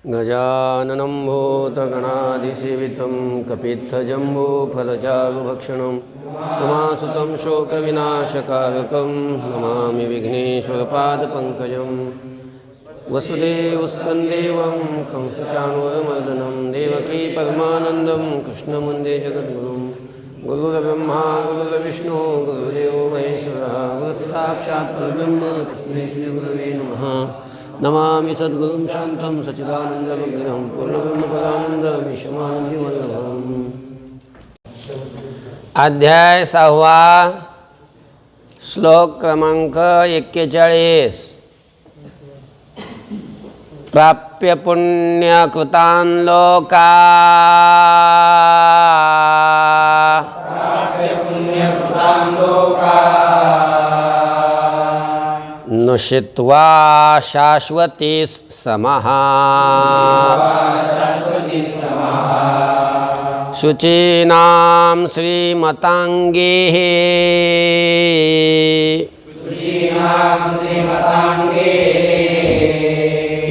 गजाननं भूतगणाधिसेवितं कपित्थजम्बूफलचारुभक्षणं उमासुतं शोकविनाशकारकं नमामि विघ्नेश्वरपादपङ्कजं वसुदेवस्तन्देवं कंसचाणूरमर्दनं देवकी परमानन्दं कृष्णवन्दे जगद्गुरुं गुरुर्ब्रह्मा गुरुर्विष्णु गुरुदेवो महेश्वरः गुरुस्साक्षात् परब्रह्म तस्मै श्रीगुरवे नमः। नमामि सद्गुरुं शान्तं सच्चिदानन्दविग्रहं पूर्णब्रह्मपदानन्दमीशमानन्दिवल्लभम्। अध्याय 6वा श्लोक क्रमांक 41। प्राप्य पुण्यकृतान् नुषित्वा शाश्वती समः शुचीनां श्रीमताङ्गैः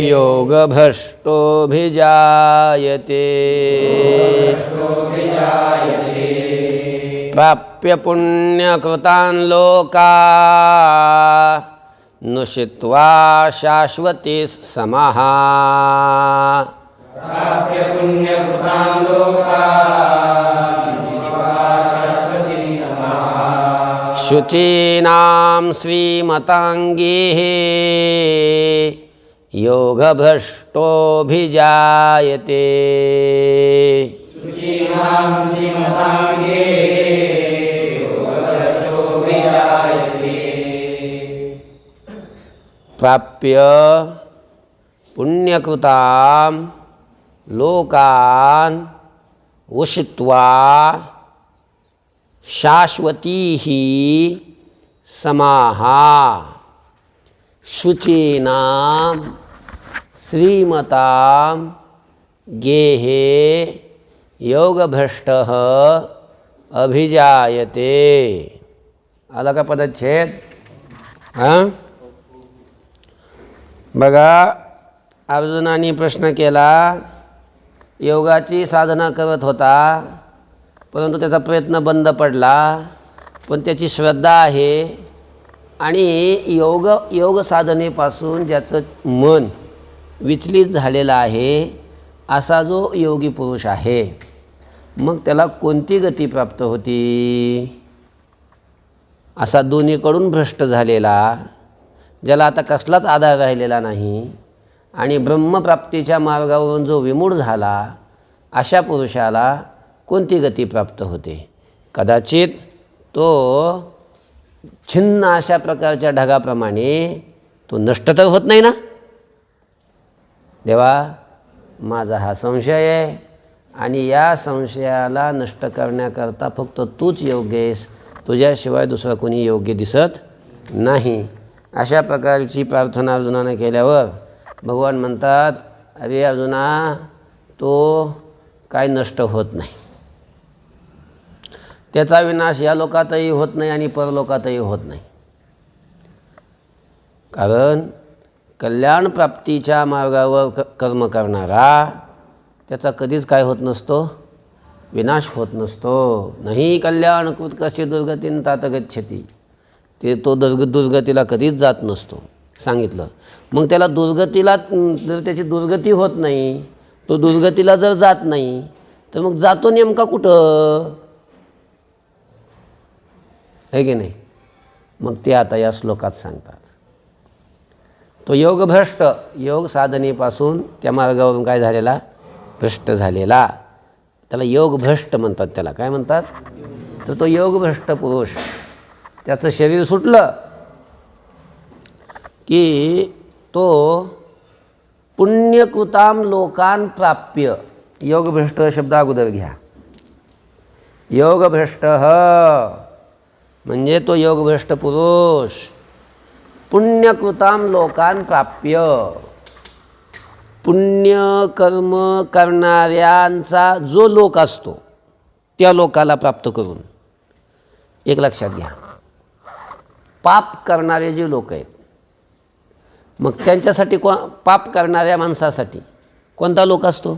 योगभ्रष्टोऽभिजायते। प्राप्य पुण्यकृतान् लोकान् नुषित्वा शाश्वती समः शुचीनां श्रीमताङ्गैः योगभ्रष्टोऽभिजायते। प्राप्य पुण्यकृतां लोकान् उषित्वा शाश्वतीः समाः शुचीनां श्रीमतां गेः योगभ्रष्टः अभिजायते। आला का पदच्छेद? बघा, अर्जुनाने प्रश्न केला, योगाची साधना करत होता परंतु त्याचा प्रयत्न बंद पडला, पण त्याची श्रद्धा आहे आणि योग साधनेपासून ज्याचं मन विचलित झालेलं आहे असा जो योगी पुरुष आहे, मग त्याला कोणती गती प्राप्त होती? असा दोन्हीकडून भ्रष्ट झालेला, ज्याला आता कसलाच आधार राहिलेला नाही आणि ब्रह्मप्राप्तीच्या मार्गावरून जो विमूढ झाला, अशा पुरुषाला कोणती गती प्राप्त होते? कदाचित तो छिन्न अशा प्रकारच्या ढगाप्रमाणे तो नष्ट तर होत नाही ना? देवा, माझा हा संशय आहे आणि या संशयाला नष्ट करण्याकरता फक्त तूच योग्य आहेस, तुझ्याशिवाय दुसरा कोणी योग्य दिसत नाही. अशा प्रकारची प्रार्थना अर्जुनाने केल्यावर भगवान म्हणतात, अरे अर्जुना, तो काय नष्ट होत नाही, त्याचा विनाश या लोकातही होत नाही आणि परलोकातही होत नाही. कारण कल्याण प्राप्तीच्या मार्गावर कर्म करणारा त्याचा कधीच काय होत नसतो, विनाश होत नसतो. नाही कल्याण कृतकशी दुर्गतीन तात गच्छति, ते तो दुर्गतीला कधीच जात नसतो सांगितलं. मग त्याला दुर्गतीला जर त्याची दुर्गती होत नाही, तो दुर्गतीला जर जात नाही, तर मग जातो नेमका कुठं? आहे की नाही? मग ते आता या श्लोकात सांगतात. तो योगभ्रष्ट, योग साधनेपासून त्या मार्गावरून काय झालेला? भ्रष्ट झालेला. त्याला योगभ्रष्ट म्हणतात. त्याला काय म्हणतात? तर तो योगभ्रष्ट पुरुष, त्याचं शरीर सुटलं की तो पुण्यकृतां लोकान् प्राप्य, योगभ्रष्ट शब्द अगोदर घ्या. योगभ्रष्ट म्हणजे तो योगभ्रष्ट पुरुष पुण्यकृतां लोकान् प्राप्य, पुण्य कर्म करणाऱ्यांचा जो लोक असतो त्या लोकाला प्राप्त करून. एक लक्षात घ्या, पाप करणारे जे लोक आहेत, मग त्यांच्यासाठी पाप करणाऱ्या माणसासाठी कोणता लोक असतो?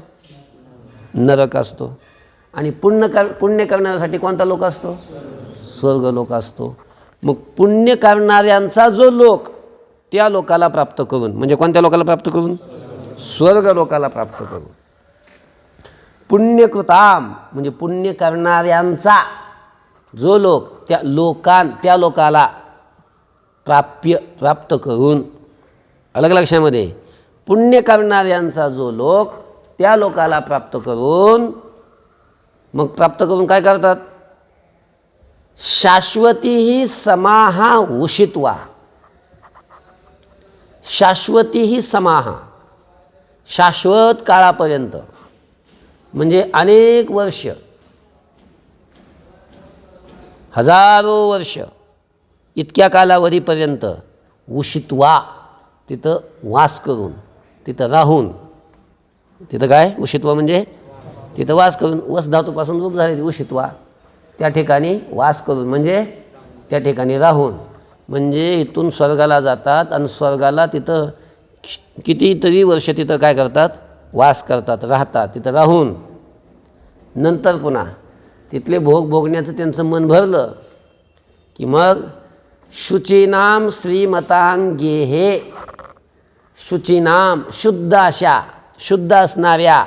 नरक असतो. आणि पुण्य करण्यासाठी कोणता लोक असतो? स्वर्ग लोक असतो. मग पुण्य करणाऱ्यांचा जो लोक त्या लोकाला प्राप्त करून, म्हणजे कोणत्या लोकाला प्राप्त करून? स्वर्ग लोकाला प्राप्त करून. पुण्यकृताम म्हणजे पुण्य करणाऱ्यांचा जो लोक त्या लोकाला प्राप्त करून. अलग लक्षामध्ये, पुण्य करणाऱ्यांचा जो लोक त्या लोकाला प्राप्त करून, मग प्राप्त करून काय करतात? शाश्वती समाहा उषित्वा. शाश्वती समाहा, शाश्वत काळापर्यंत, म्हणजे अनेक वर्ष, हजारो वर्ष, इतक्या कालावधीपर्यंत उषित्वा तिथं वास करून, तिथं राहून. तिथं काय? उषित्वा म्हणजे तिथं वास करून. वस धातूपासून रूप झालेली उषित्वा. त्या ठिकाणी वास करून म्हणजे त्या ठिकाणी राहून. म्हणजे इथून स्वर्गाला जातात आणि स्वर्गाला तिथं कितीतरी वर्ष तिथं काय करतात? वास करतात, राहतात. तिथं राहून नंतर पुन्हा तिथले भोग भोगण्याचं त्यांचं मन भरलं की मग शुचीनाम श्रीमतांगेहे. शुचीनाम शुद्ध अशा, शुद्ध असणाऱ्या,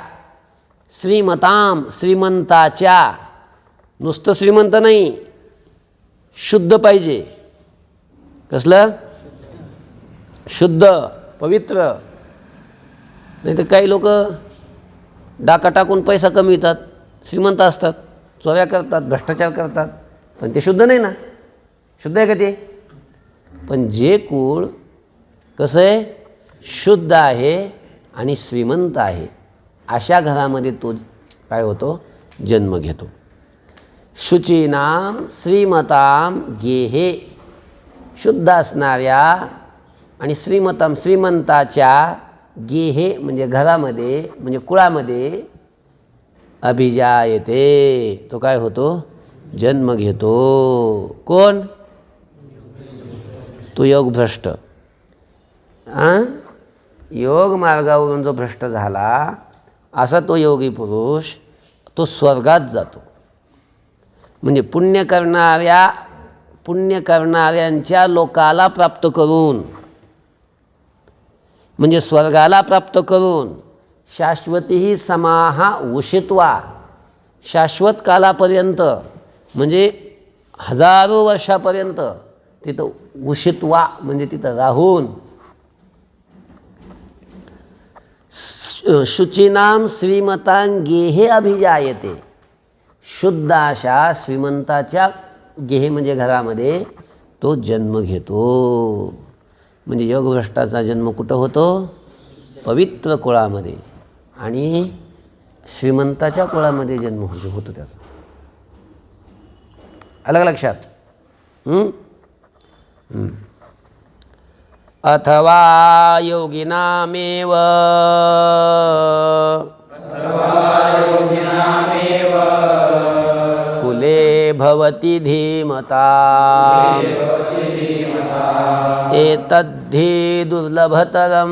श्रीमताम श्रीमंताच्या. नुसतं श्रीमंत नाही, शुद्ध पाहिजे. कसलं? शुद्ध, पवित्र. नाही तर काही लोक डाका टाकून पैसा कमवितात, श्रीमंत असतात, चोऱ्या करतात, भ्रष्टाचार करतात, पण ते शुद्ध नाही ना. शुद्ध आहे का ते? पण जे कुळ कसं आहे? शुद्ध आहे आणि श्रीमंत आहे, अशा घरामध्ये तो काय होतो? जन्म घेतो. शुचीनाम श्रीमताम गेहे. शुद्ध असणाऱ्या आणि श्रीमंताच्या गेहे म्हणजे घरामध्ये, म्हणजे कुळामध्ये अभिजायते. तो काय होतो? जन्म घेतो. कोण? तो योगभ्रष्ट. योग मार्गावरून जो भ्रष्ट झाला असा तो योगी पुरुष तो स्वर्गात जातो. म्हणजे पुण्य करणाऱ्यांच्या लोकाला प्राप्त करून, म्हणजे स्वर्गाला प्राप्त करून. शाश्वती समाहा उषित्वा, शाश्वत कालापर्यंत, म्हणजे हजारो वर्षापर्यंत तिथं उषित्वा म्हणजे तिथं राहून. शुचीनाम श्रीमतांगेहे अभिजायते. शुद्ध अशा श्रीमंताच्या गेहे म्हणजे घरामध्ये तो जन्म घेतो. म्हणजे योगभ्रष्टाचा जन्म कुठं होतो? पवित्र कुळामध्ये. आणि श्रीमंताच्या कुळामध्ये जन्म होतो त्याचा. अलग लक्षात. अथवा योगिनामेव कुले भवति धीमता एतद्धि दुर्लभतरं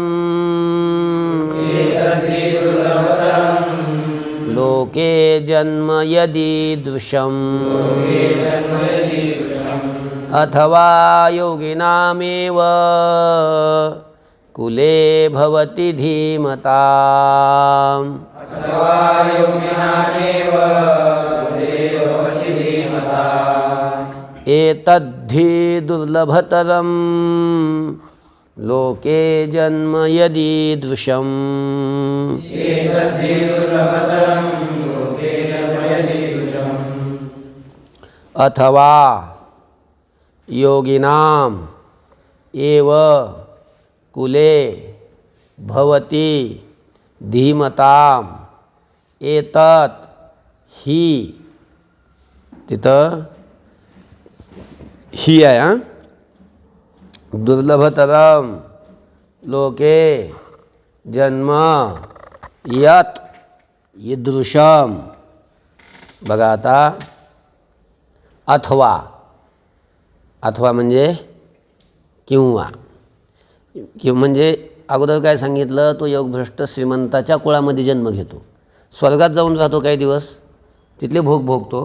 लोके जन्म यदीदृशम् अथवा योगिनामेव कुले भवति धीमता एतद्धि दुर्लभतरं लोके जन्म यदीदृशम् अथवा योगिनाम एव कुले भवति धीमताम एतत् ही. तिथं ही आहे. दुर्लभतरम लोके जन्म यत ईदृशम. बघा आता, अथवा म्हणजे किंवा म्हणजे अगोदर काय सांगितलं, तो योगभ्रष्ट श्रीमंताच्या कुळामध्ये जन्म घेतो, स्वर्गात जाऊन राहतो काही दिवस, तिथले भोग भोगतो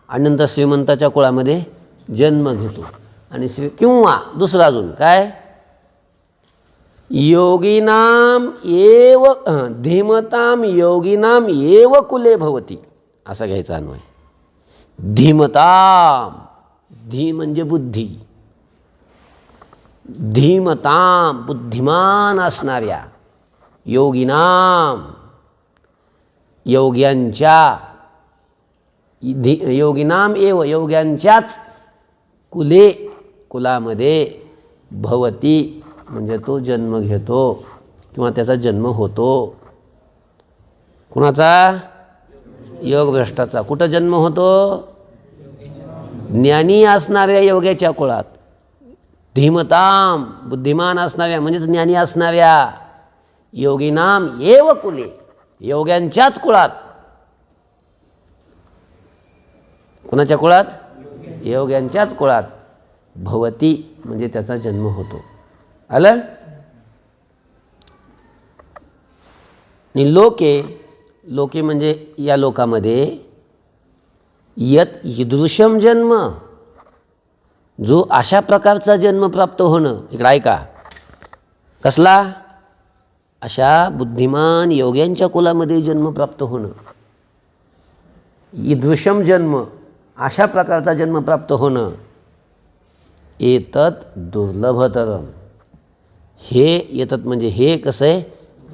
आणि नंतर श्रीमंताच्या कुळामध्ये जन्म घेतो. आणि किंवा दुसरं अजून काय, योगिनाम एव धीमताम योगिनाम एव कुले भवती, असा घ्यायचा अन्वय. धीमताम, धी म्हणजे बुद्धी, धीमताम बुद्धिमान असणाऱ्या, योगिनाम योग्यांच्या, योगिनाम एव योग्यांच्याच कुले कुलामध्ये भवती म्हणजे तो जन्म घेतो किंवा त्याचा जन्म होतो. कुणाचा? योगभ्रष्टाचा. कुठं जन्म होतो? ज्ञानी असणाऱ्या योग्याच्या कुळात. धीमताम बुद्धिमान असणाऱ्या म्हणजेच ज्ञानी असणाऱ्या, योगिनाम एव कुले योग्यांच्याच कुळात. कुणाच्या कुळात? योग्यांच्याच कुळात भवती म्हणजे त्याचा जन्म होतो. आलं? आणि लोके, लोके म्हणजे या लोकामध्ये, यत ईदृशम जन्म, जो अशा प्रकारचा जन्म प्राप्त होणं. इकडं ऐका, कसला? अशा बुद्धिमान योग्यांच्या कुलामध्ये जन्म प्राप्त होणं. ईदृशम जन्म, अशा प्रकारचा जन्म प्राप्त होणं. एतत दुर्लभतरम, हे येतात म्हणजे हे कसं आहे,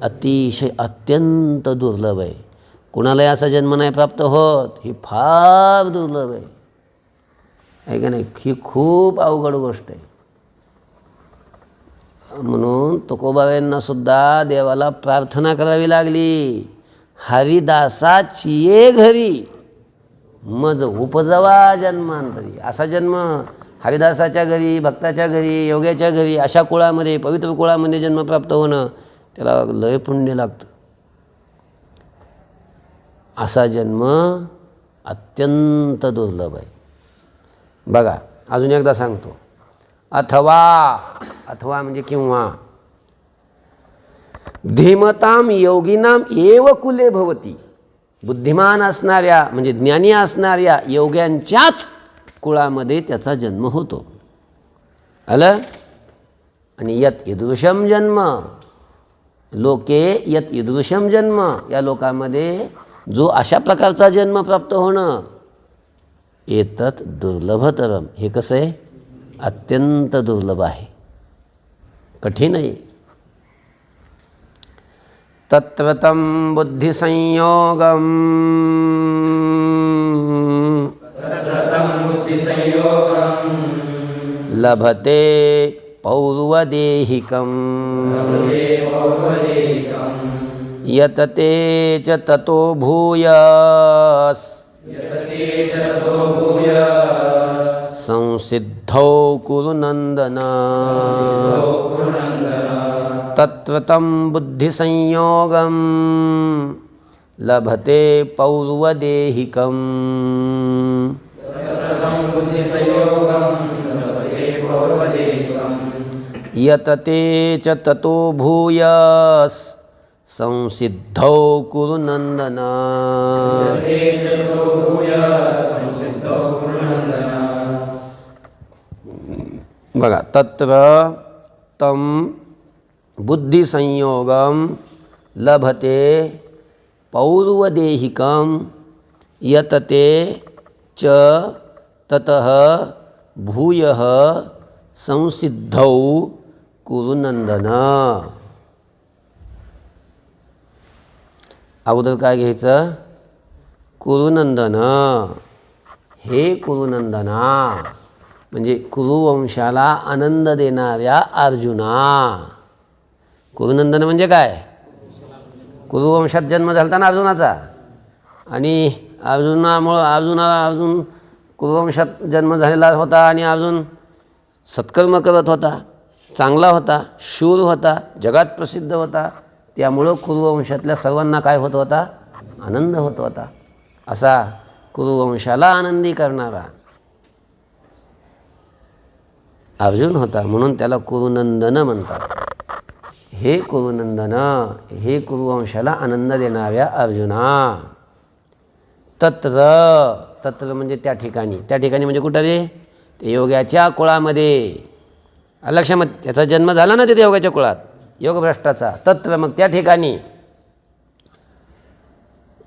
अतिशय अत्यंत दुर्लभ आहे. कुणालाही असा जन्म नाही प्राप्त होत, ही फार दुर्लभ आहे का नाही? ही खूप अवघड गोष्ट आहे. म्हणून तुकोबाबांना सुद्धा देवाला प्रार्थना करावी लागली, हरिदासाची ये घरी मज उपजवा जन्मांतरी. असा जन्म हरिदासाच्या घरी, भक्ताच्या घरी, योग्याच्या घरी, अशा कुळामध्ये, पवित्र कुळामध्ये जन्म प्राप्त होणं, त्याला लय पुण्य लागतं. असा जन्म अत्यंत दुर्लभ आहे. बघा अजून एकदा सांगतो. अथवा, अथवा म्हणजे किंवा, धीमताम योगिनाम एव कुले भवती, बुद्धिमान असणाऱ्या म्हणजे ज्ञानी असणाऱ्या योग्यांच्याच कुळामध्ये त्याचा जन्म होतो. आलं? आणि यत ईदृशम जन्म, लोके यत ईदृशम जन्म, या लोकामध्ये जो अशा प्रकारचा जन्म प्राप्त होणं. एतत दुर्लभतरम, हे कसं आहे? अत्यंत दुर्लभ आहे, कठीण आहे. तत्र तं बुद्धिसंयोगम लभते पौर्वदेहिकं यतते च ततो भूयस् संसिद्धौ कुरु नन्दन. तत्र तं बुद्धिसंयोगं लभते पौर्वदेहिकं यतते च ततो भूयस् संसिद्धौ कुरु नन्दन. बघा, तत्र तं बुद्धिसंयोगं लभते पौर्वदेहिकं यतते च ततः भूयः संसिद्धौ कुरु नन्दन. अगोदर काय घ्यायचं? कुरुनंदन. हे कुरुनंदना म्हणजे कुरुवंशाला आनंद देणाऱ्या अर्जुना. कुरुनंदन म्हणजे काय? कुरुवंशात जन्म झाला ना अर्जुनाचा, आणि अर्जुन कुरुवंशात जन्म झालेला होता आणि अर्जुन सत्कर्म करत होता, चांगला होता, शूर होता, जगात प्रसिद्ध होता. त्यामुळं कुरुवंशातल्या सर्वांना काय होत होता? आनंद होत होता. असा कुरुवंशाला आनंदी करणारा अर्जुन होता, म्हणून त्याला कुरुनंदन म्हणतात. हे कुरुनंदन, हे कुरुवंशाला आनंद देणाऱ्या अर्जुना, तत्र, तत्र म्हणजे त्या ठिकाणी, त्या ठिकाणी म्हणजे कुठं रे, ते योगाच्या कुळामध्ये, लक्षामध्ये त्याचा जन्म झाला ना तिथे योगाच्या कुळात, योगभ्रष्टाचा, तत्र मग त्या ठिकाणी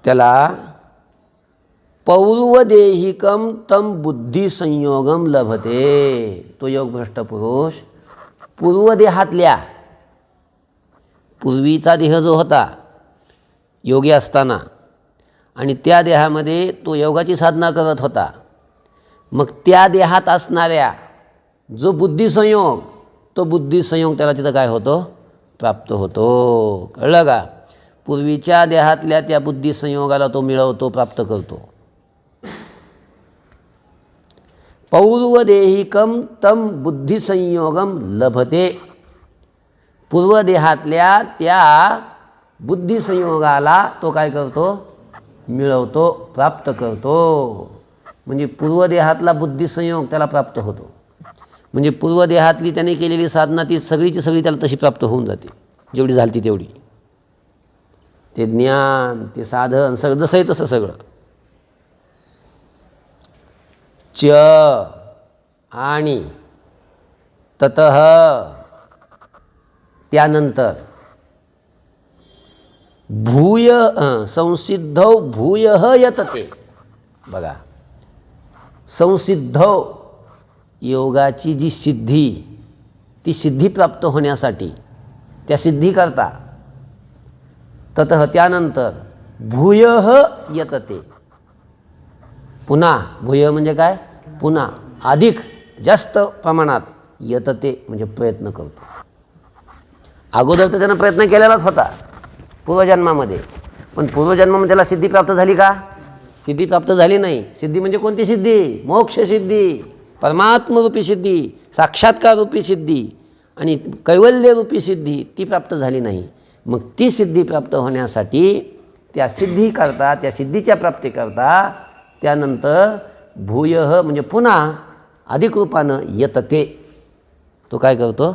त्याला पौर्वदेहिकम तम बुद्धिसंयोगम लभते. तो योगभ्रष्ट पुरुष पूर्वदेहातल्या, पूर्वीचा देह जो होता योगी असताना आणि त्या देहामध्ये तो योगाची साधना करत होता, मग त्या देहात असणाऱ्या जो बुद्धिसंयोग, तो बुद्धिसंयोग त्याला तिथं काय होतो, प्राप्त होतो. कळलं का? पूर्वीच्या देहातल्या त्या बुद्धिसंयोगाला तो मिळवतो, प्राप्त करतो. पौर्वदेहिकम तम बुद्धिसंयोगम लभते. पूर्वदेहातल्या त्या बुद्धिसंयोगाला तो काय करतो, मिळवतो, प्राप्त करतो. म्हणजे पूर्वदेहातला बुद्धिसंयोग त्याला प्राप्त होतो. म्हणजे पूर्वदेहातली त्याने केलेली साधना ती सगळीची सगळी त्याला तशी प्राप्त होऊन जाते, जेवढी झाली तेवढी. ते ज्ञान, ते साधन सगळं जसं आहे तसं सगळं. च आणि ततः त्यानंतर भूय संसिद्धौ भूयः यतते. बघा, संसिद्धौ योगाची जी सिद्धी, ती सिद्धी प्राप्त होण्यासाठी, त्या सिद्धीकरता, ततः त्यानंतर भूयः यतते. पुन्हा, भूय म्हणजे काय, पुन्हा, अधिक, जास्त प्रमाणात, यतते म्हणजे प्रयत्न करतो. अगोदर तर त्यानं प्रयत्न केलेलाच होता पूर्वजन्मामध्ये, पण पूर्वजन्मामध्ये त्याला सिद्धी प्राप्त झाली का? सिद्धी प्राप्त झाली नाही. सिद्धी म्हणजे कोणती सिद्धी? मोक्ष सिद्धी, परमात्मरूपी सिद्धी, साक्षात्काररूपी सिद्धी आणि कैवल्यरूपी सिद्धी, ती प्राप्त झाली नाही. मग ती सिद्धी प्राप्त होण्यासाठी त्या सिद्धीकरता, त्या सिद्धीच्या प्राप्तीकरता त्यानंतर भूयः म्हणजे पुन्हा अधिक रूपानं यतते, तो काय करतो,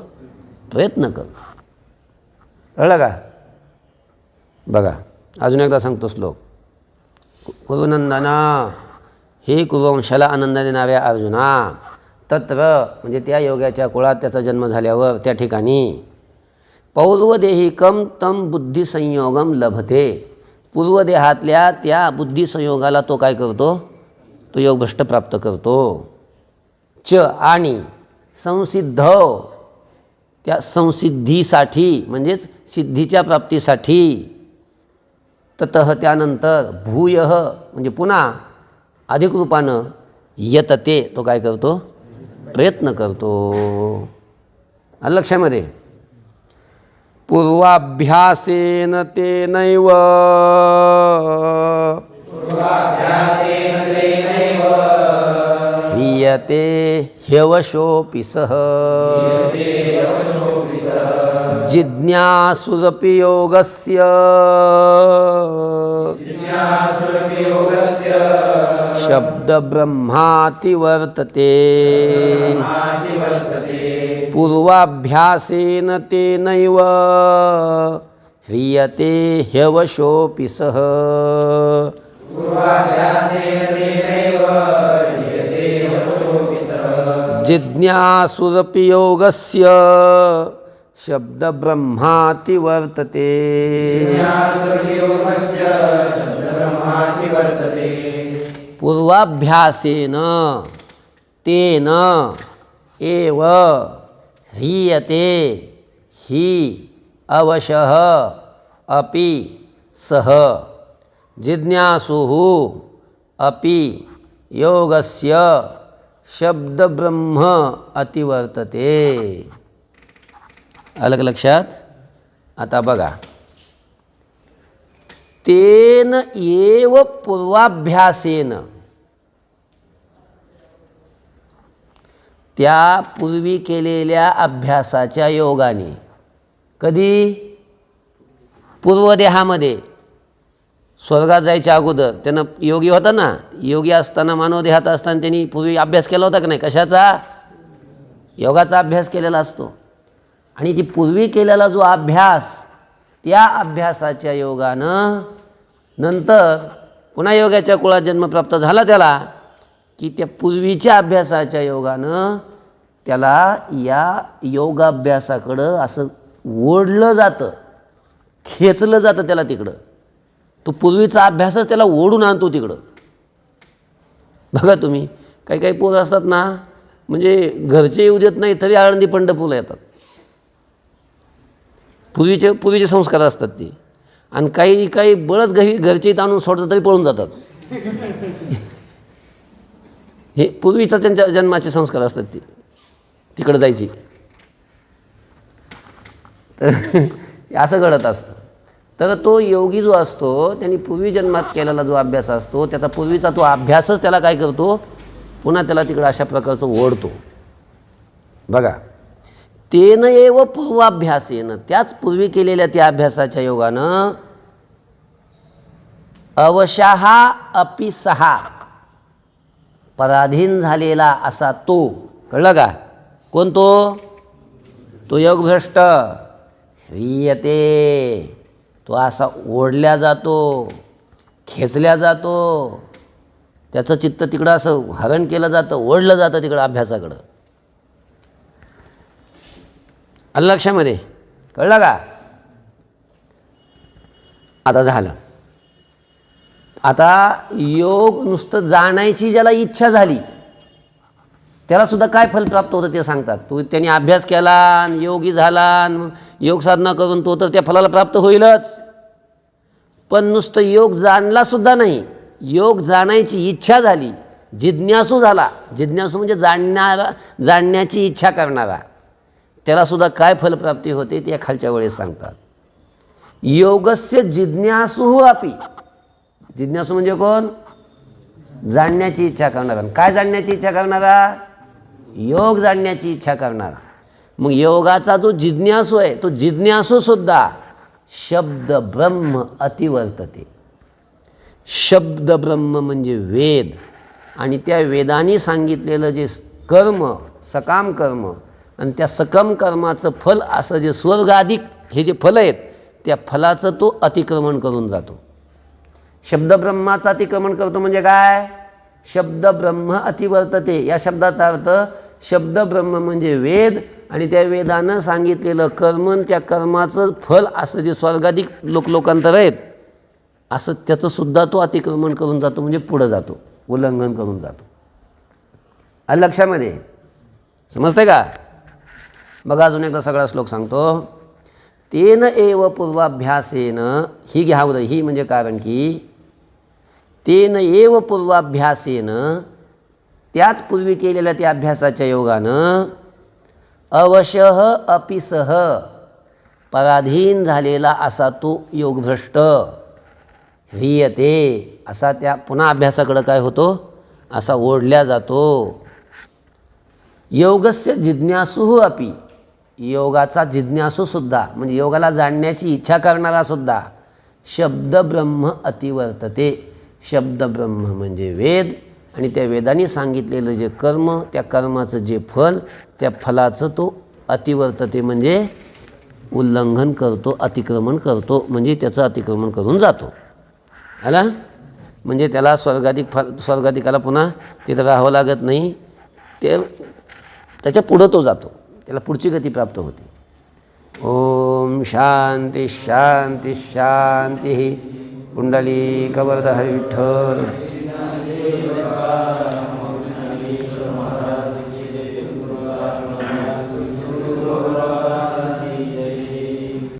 प्रयत्न करतो. कळलं का? बघा अजून एकदा सांगतो श्लोक. कुरुनंदना, हे कुरुवंशाला आनंद देणाऱ्या अर्जुना, तत्र म्हणजे त्या योगाच्या कुळात त्याचा जन्म झाल्यावर त्या ठिकाणी पौर्वदेहिकम तम बुद्धिसंयोगम लभते. पूर्वदेहातल्या त्या बुद्धिसंयोगाला तो काय करतो, तो योगभ्रष्ट प्राप्त करतो. च आणि संसिद्धौ, त्या संसिद्धीसाठी म्हणजेच सिद्धीच्या प्राप्तीसाठी, ततः त्यानंतर भूयः म्हणजे पुन्हा अधिक रूपानं यतते, तो काय करतो, प्रयत्न करतो. आलं लक्षामध्ये? पूर्वाभ्यासेन तेनैव ह्रियते ह्यवशोऽपि सः जिज्ञासुरपि योगस्य शब्दब्रह्माति वर्तते. पूर्वाभ्यासेन तेनैव ह्रियते ह्यवशोऽपि सः जिज्ञासुरपि योगस्य शब्दब्रह्माति वर्तते. पूर्वाभ्यासेन तेन एव ह्रियते हि अवशः अपि सः जिज्ञासुः अपि योगस्य शब्दब्रह्म अतिवर्तते. अलग लक्षात? आता बघा, तेन एव पूर्वाभ्यासेन, त्या पूर्वी केलेल्या अभ्यासाच्या योगाने. कधी? पूर्वदेहामध्ये, स्वर्गात जायच्या अगोदर त्यानं योगी होता ना, योगी असताना मानव देहात असताना त्यांनी पूर्वी अभ्यास केला होता की नाही? कशाचा? योगाचा अभ्यास केलेला असतो. आणि ती पूर्वी केलेला जो अभ्यास, त्या अभ्यासाच्या योगानं नंतर पुन्हा योगाच्या कुळात जन्म प्राप्त झाला त्याला, की त्या पूर्वीच्या अभ्यासाच्या योगानं त्याला या योगाभ्यासाकडं असं ओढलं जातं, खेचलं जातं त्याला तिकडं. तो पूर्वीचा अभ्यासच त्याला ओढून आणतो तिकडं. बघा तुम्ही, काही काही पोरं असतात ना, म्हणजे घरचे येऊ देत नाही तरी आळंदी पंढरपूरला येतात. पूर्वीचे संस्कार असतात ते. आणि काही काही बळच घरचे आणून सोडतात तरी पळून जातात. हे पूर्वीचा त्यांच्या जन्माचे संस्कार असतात ते, तिकडं जायची. तर असं घडत असतं. तर तो योगी जो असतो त्यांनी पूर्वी जन्मात केलेला जो अभ्यास असतो, त्याचा पूर्वीचा तो अभ्यासच त्याला काय करतो, पुन्हा त्याला तिकडं अशा प्रकारचं ओढतो. बघा, तेन एव पूर्वाभ्यासेन, त्याच पूर्वी केलेल्या त्या अभ्यासाच्या योगानं अवशः अपि सहा, पराधीन झालेला असा तो, कळलं का, कोण तो? तो योगभ्रष्ट ह्रियते, तो असा ओढल्या जातो, खेचल्या जातो, त्याचं चित्त तिकडं असं हरण केलं जातं, ओढलं जातं तिकडं अभ्यासाकडं. आलं लक्षामध्ये, कळलं का? आता झालं. आता योग नुसतं जाणायची ज्याला इच्छा झाली त्याला सुद्धा काय फल प्राप्त होतं ते सांगतात. त्यांनी अभ्यास केला आणि योगी झाला आणि योग साधना करून तो तर त्या फलाला प्राप्त होईलच. पण नुसतं योग जाणला सुद्धा नाही, योग जाणायची इच्छा झाली, जिज्ञासू झाला, जिज्ञासू म्हणजे जाणण्याची इच्छा करणारा, त्यालासुद्धा काय फलप्राप्ती होते ते खालच्या वेळेस सांगतात. योगस्य जिज्ञासु अपि, जिज्ञासू म्हणजे कोण? जाणण्याची इच्छा करणारा. काय जाणण्याची इच्छा करणारा? योग जाणण्याची इच्छा करणारा. मग योगाचा जो जिज्ञासू आहे तो जिज्ञासूसुद्धा शब्द ब्रह्म अतिवर्तते. शब्द ब्रह्म म्हणजे वेद, आणि त्या वेदांनी सांगितलेलं जे कर्म, सकाम कर्म, आणि त्या सकम कर्माचं फल असं जे स्वर्गाधिक हे जे फल आहेत त्या फलाचं तो अतिक्रमण करून जातो. शब्दब्रह्माचं अतिक्रमण करतो म्हणजे काय? शब्द ब्रह्म अतिवर्तते या शब्दाचा अर्थ शब्दब्रह्म म्हणजे वेद, आणि त्या वेदानं सांगितलेलं कर्म, त्या कर्माचं फल असं जे स्वर्गाधिक लोकांतर आहेत असं त्याचंसुद्धा तो अतिक्रमण करून जातो, म्हणजे पुढं जातो, उल्लंघन करून जातो. आलं लक्षामध्ये? समजते का? बघा अजून एकदा सगळा श्लोक सांगतो. तेन एव पूर्वाभ्यासेन, ही घ्या उदय, ही म्हणजे कारण की तेन एव पूर्वाभ्यासेन, त्याच पूर्वी केलेल्या त्या अभ्यासाच्या योगानं अवशः अपि सह, पराधीन झालेला असा तो योगभ्रष्ट ह्रियते, असा त्या पुन्हा अभ्यासाकडं काय होतो, असा ओढल्या जातो. योगस्य जिज्ञासु अपि, योगाचा जिज्ञासूसुद्धा म्हणजे योगाला जाणण्याची इच्छा करणारासुद्धा शब्दब्रह्म अतिवर्तते. शब्दब्रह्म म्हणजे वेद, आणि त्या वेदांनी सांगितलेलं जे कर्म, त्या कर्माचं जे फल, त्या फलाचं तो अतिवर्तते म्हणजे उल्लंघन करतो, अतिक्रमण करतो, म्हणजे त्याचं अतिक्रमण करून जातो. आला? म्हणजे त्याला स्वर्गाधिकाला पुन्हा तिथं राहावं लागत नाही, ते त्याच्या पुढं तो जातो, त्याला पुढची गती प्राप्त होते. ओम शांती शांती शांती. कुंडली कवरधर विठ्ठल.